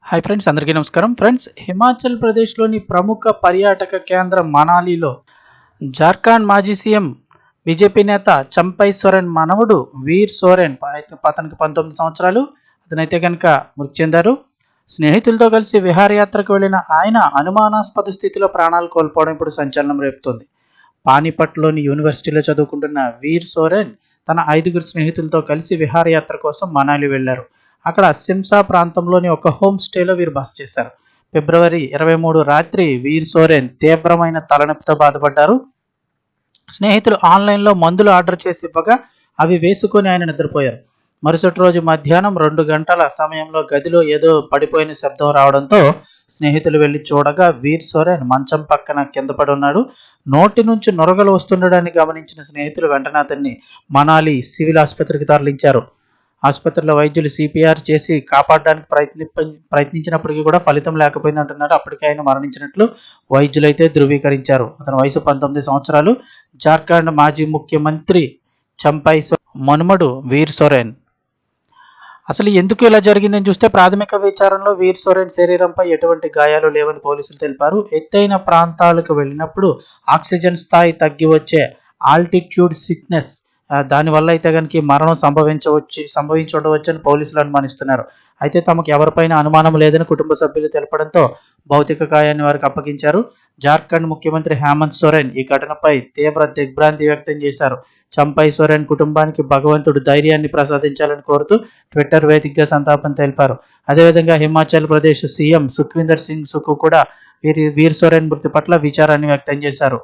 Hi friends, అందరికీ నమస్కారం. Friends, Himachal ప్రదేశ్లోని ప్రముఖ పర్యాటక కేంద్రం మనాలిలో జార్ఖండ్ మాజీ సీఎం బీజేపీ నేత చంపై సోరెన్ మనవడు వీర్ సోరెన్ అతనికి 19 సంవత్సరాలు. అతనైతే కనుక మృతి చెందారు. స్నేహితులతో కలిసి విహారయాత్రకు వెళ్లిన ఆయన అనుమానాస్పద స్థితిలో ప్రాణాలు కోల్పోవడం ఇప్పుడు సంచలనం రేపుతోంది. పానీపట్లోని యూనివర్సిటీలో చదువుకుంటున్న వీర్ సోరెన్ తన 5 స్నేహితులతో కలిసి విహారయాత్ర కోసం మనాలి వెళ్లారు. అక్కడ సిమ్సా ప్రాంతంలోని ఒక హోమ్ స్టేలో వీరు బస చేశారు. ఫిబ్రవరి 23 రాత్రి వీర్ సోరెన్ తీవ్రమైన తలనొప్పితో బాధపడ్డారు. స్నేహితులు ఆన్లైన్లో మందులు ఆర్డర్ చేసి ఇవ్వగా అవి వేసుకొని ఆయన నిద్రపోయారు. మరుసటి రోజు మధ్యాహ్నం 2 గంటల సమయంలో గదిలో ఏదో పడిపోయిన శబ్దం రావడంతో స్నేహితులు వెళ్లి చూడగా వీర్ సోరెన్ మంచం పక్కన కింద పడి ఉన్నాడు. నోటి నుంచి నొరగలు వస్తుండడాన్ని గమనించిన స్నేహితులు వెంటనే అతన్ని మనాలి సివిల్ ఆసుపత్రికి తరలించారు. ఆసుపత్రిలో వైద్యులు సిపిఆర్ చేసి కాపాడడానికి ప్రయత్నించినప్పటికీ కూడా ఫలితం లేకపోయింది అంటున్నారు. అప్పటికే ఆయన మరణించినట్లు వైద్యులైతే ధృవీకరించారు. అతని వయసు 19 సంవత్సరాలు. జార్ఖండ్ మాజీ ముఖ్యమంత్రి చంపై మనుమడు వీర్ సోరెన్. అసలు ఎందుకు ఇలా జరిగిందని చూస్తే ప్రాథమిక విచారణలో వీర్ సోరెన్ శరీరంపై ఎటువంటి గాయాలు లేవని పోలీసులు తెలిపారు. ఎత్తైన ప్రాంతాలకు వెళ్ళినప్పుడు ఆక్సిజన్ స్థాయి తగ్గి వచ్చే ఆల్టిట్యూడ్ సిక్నెస్ దానివల్ల అయితే కనుక మరణం సంభవించవచ్చు అని పోలీసులు అనుమానిస్తున్నారు. అయితే తమకు ఎవరిపైన అనుమానం లేదని కుటుంబ సభ్యులు తెలపడంతో భౌతిక గాయాన్ని వారికి అప్పగించారు. జార్ఖండ్ ముఖ్యమంత్రి హేమంత్ సోరెన్ ఈ ఘటనపై తీవ్ర దిగ్భ్రాంతి వ్యక్తం చేశారు. చంపై సోరెన్ కుటుంబానికి భగవంతుడు ధైర్యాన్ని ప్రసాదించాలని కోరుతూ ట్విట్టర్ వేదికగా సంతాపం తెలిపారు. అదేవిధంగా హిమాచల్ ప్రదేశ్ సీఎం సుఖ్వీందర్ సింగ్ సుఖు కూడా వీర్ సోరెన్ మృతి పట్ల విచారాన్ని వ్యక్తం చేశారు.